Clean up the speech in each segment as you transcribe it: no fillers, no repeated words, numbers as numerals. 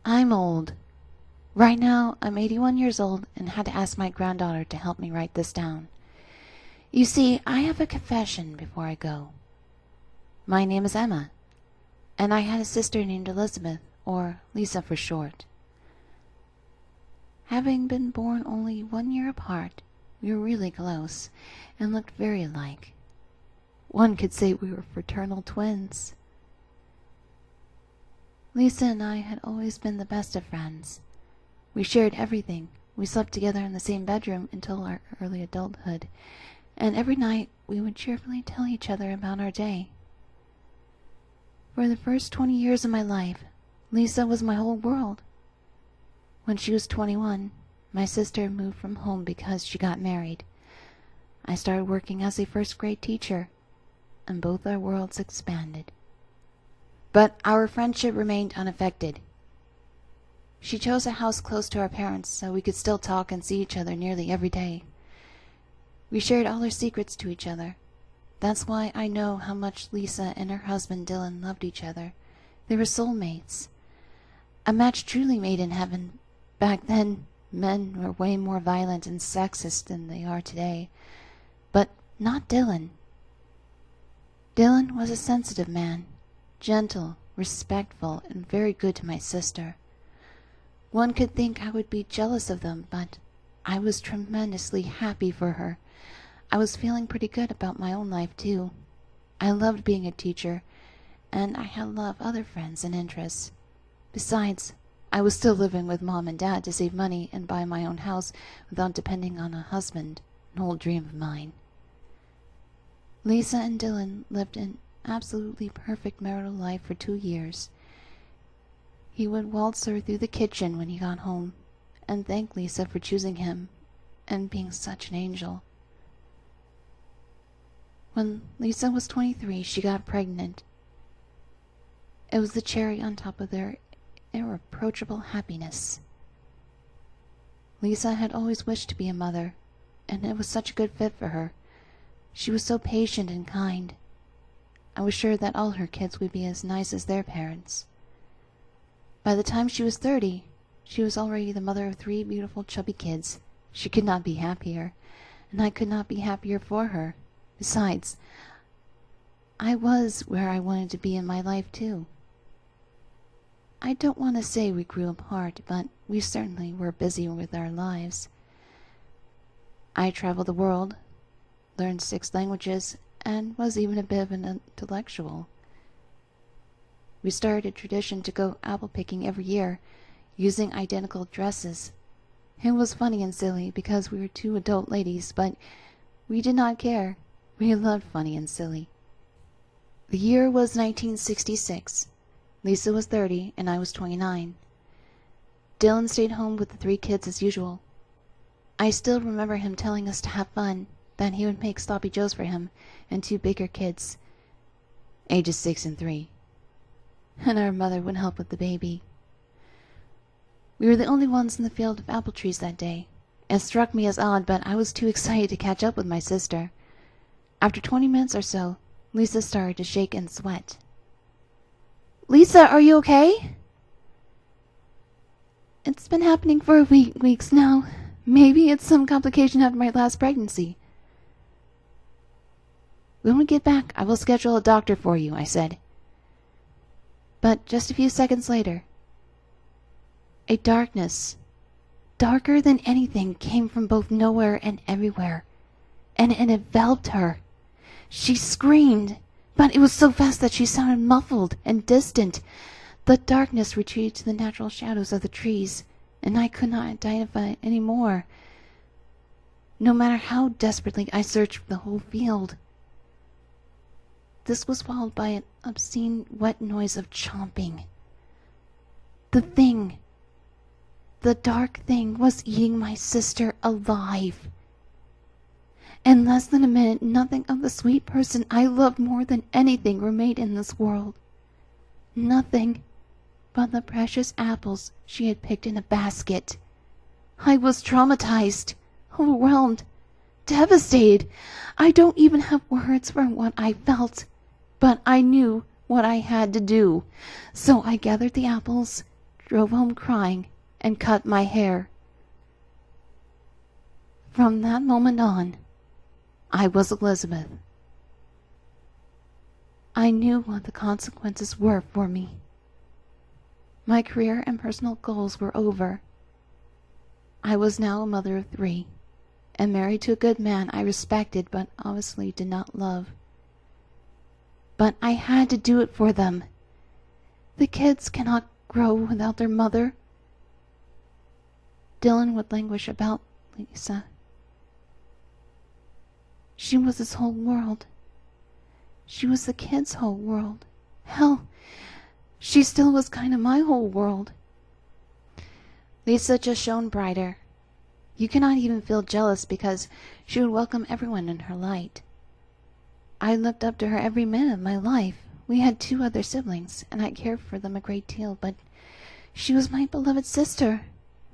I'm old. Right now, I'm 81 years old and had to ask my granddaughter to help me write this down. You see, I have a confession before I go. My name is Emma, and I had a sister named Elizabeth, or Lisa for short. Having been born only 1 year apart, we were really close and looked very alike. One could say we were fraternal twins. Lisa and I had always been the best of friends. We shared everything. We slept together in the same bedroom until our early adulthood, and every night we would cheerfully tell each other about our day. For the first 20 years of my life, Lisa was my whole world. When she was 21, my sister moved from home because she got married. I started working as a first-grade teacher, and both our worlds expanded. But our friendship remained unaffected. She chose a house close to our parents so we could still talk and see each other nearly every day. We shared all our secrets to each other. That's why I know how much Lisa and her husband Dylan loved each other. They were soulmates. A match truly made in heaven. Back then, men were way more violent and sexist than they are today. But not Dylan. Dylan was a sensitive man. Gentle, respectful, and very good to my sister. One could think I would be jealous of them, but I was tremendously happy for her. I was feeling pretty good about my own life, too. I loved being a teacher, and I had a lot of other friends and interests. Besides, I was still living with Mom and Dad to save money and buy my own house without depending on a husband, an old dream of mine. Lisa and Dylan lived an absolutely perfect marital life for 2 years. He would waltz her through the kitchen when he got home, and thank Lisa for choosing him and being such an angel. When Lisa was 23, she got pregnant. It was the cherry on top of their irreproachable happiness. Lisa had always wished to be a mother, and it was such a good fit for her. She was so patient and kind. I was sure that all her kids would be as nice as their parents. By the time she was 30, she was already the mother of 3 beautiful chubby kids. She could not be happier, and I could not be happier for her. Besides, I was where I wanted to be in my life, too. I don't want to say we grew apart, but we certainly were busy with our lives. I traveled the world, learned 6 languages, and was even a bit of an intellectual. We started a tradition to go apple picking every year, using identical dresses. It was funny and silly because we were 2 adult ladies, but we did not care. We loved funny and silly. The year was 1966. Lisa was 30 and I was 29. Dylan stayed home with the 3 kids as usual. I still remember him telling us to have fun, that he would make sloppy joes for him and 2 bigger kids, ages 6 and 3. And our mother would help with the baby. We were the only ones in the field of apple trees that day. It struck me as odd, but I was too excited to catch up with my sister. After 20 minutes or so, Lisa started to shake and sweat. "Lisa, are you okay?" "It's been happening for weeks now. Maybe it's some complication after my last pregnancy." "When we get back, I will schedule a doctor for you," I said. But just a few seconds later, a darkness, darker than anything, came from both nowhere and everywhere, and it enveloped her. She screamed, but it was so fast that she sounded muffled and distant. The darkness retreated to the natural shadows of the trees, and I could not identify it any more, no matter how desperately I searched the whole field. This was followed by an obscene, wet noise of chomping. The dark thing, was eating my sister alive. In less than a minute, nothing of the sweet person I loved more than anything remained in this world. Nothing but the precious apples she had picked in a basket. I was traumatized, overwhelmed, devastated. I don't even have words for what I felt, but I knew what I had to do. So I gathered the apples, drove home crying and cut my hair. From that moment on, I was Elizabeth. I knew what the consequences were for me. My career and personal goals were over. I was now a mother of 3, and married to a good man I respected but obviously did not love. But I had to do it for them. The kids cannot grow without their mother. Dylan would languish about Lisa. She was his whole world. She was the kids' whole world. Hell, she still was kind of my whole world. Lisa just shone brighter. You cannot even feel jealous because she would welcome everyone in her light. I looked up to her every minute of my life. We had 2 other siblings, and I cared for them a great deal, but she was my beloved sister,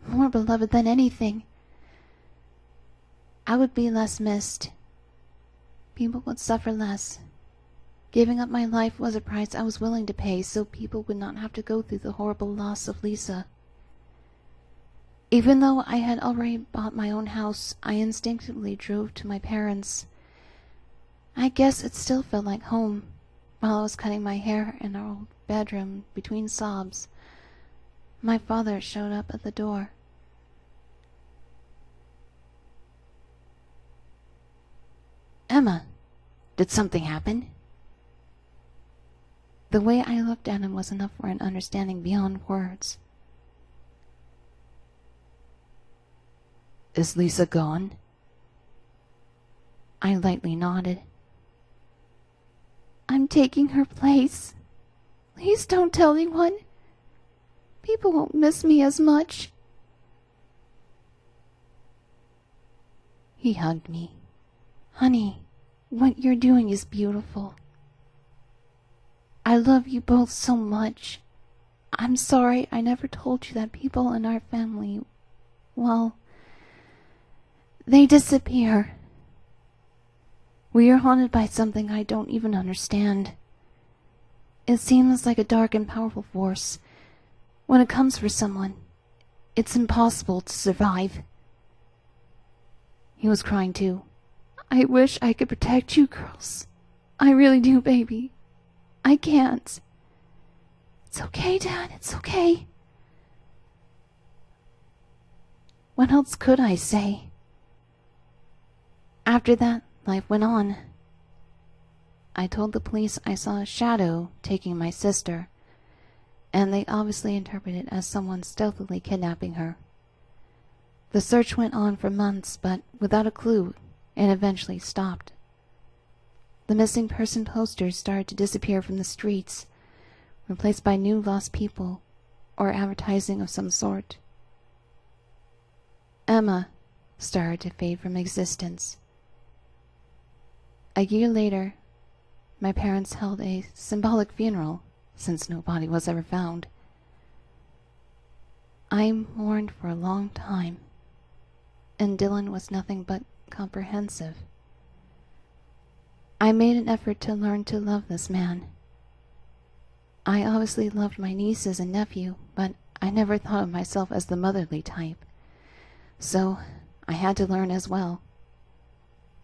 more beloved than anything. I would be less missed. People would suffer less. Giving up my life was a price I was willing to pay so people would not have to go through the horrible loss of Lisa. Even though I had already bought my own house, I instinctively drove to my parents'. I guess it still felt like home. While I was cutting my hair in our old bedroom between sobs, my father showed up at the door. "Emma, did something happen?" The way I looked at him was enough for an understanding beyond words. "Is Lisa gone?" I lightly nodded. "I'm taking her place. Please don't tell anyone. People won't miss me as much." He hugged me. "Honey, what you're doing is beautiful. I love you both so much. I'm sorry I never told you that people in our family, well, they disappear. We are haunted by something I don't even understand. It seems like a dark and powerful force. When it comes for someone, it's impossible to survive." He was crying too. "I wish I could protect you girls. I really do, baby. I can't." "It's okay, Dad. It's okay." What else could I say? After that, life went on. I told the police I saw a shadow taking my sister, and they obviously interpreted it as someone stealthily kidnapping her. The search went on for months, but without a clue, and eventually stopped. The missing person posters started to disappear from the streets, replaced by new lost people or advertising of some sort. Emma started to fade from existence. A year later, my parents held a symbolic funeral, since no body was ever found. I mourned for a long time, and Dylan was nothing but comprehensive. I made an effort to learn to love this man. I obviously loved my nieces and nephew, but I never thought of myself as the motherly type. So I had to learn as well.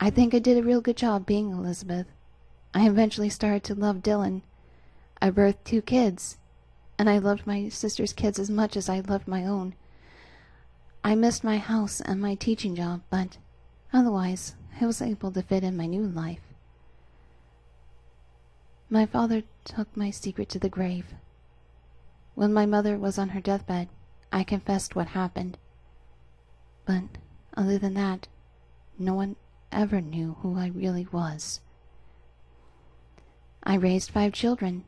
I think I did a real good job being Elizabeth. I eventually started to love Dylan. I birthed 2 kids, and I loved my sister's kids as much as I loved my own. I missed my house and my teaching job, but otherwise I was able to fit in my new life. My father took my secret to the grave. When my mother was on her deathbed, I confessed what happened. But other than that, no one ever knew who I really was. I raised 5 children,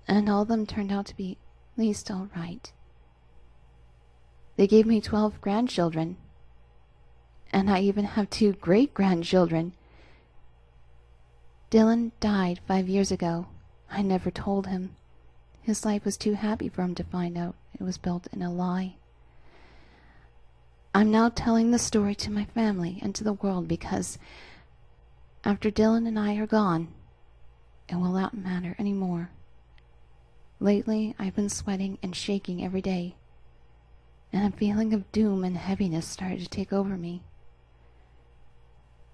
and all of them turned out to be at least all right. They gave me 12 grandchildren, and I even have 2 great-grandchildren. Dylan died 5 years ago. I never told him. His life was too happy for him to find out it was built in a lie. I'm now telling the story to my family and to the world because after Dylan and I are gone, it will not matter anymore. Lately, I've been sweating and shaking every day, and a feeling of doom and heaviness started to take over me.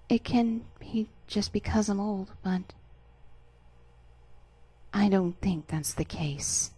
It can be just because I'm old, but I don't think that's the case.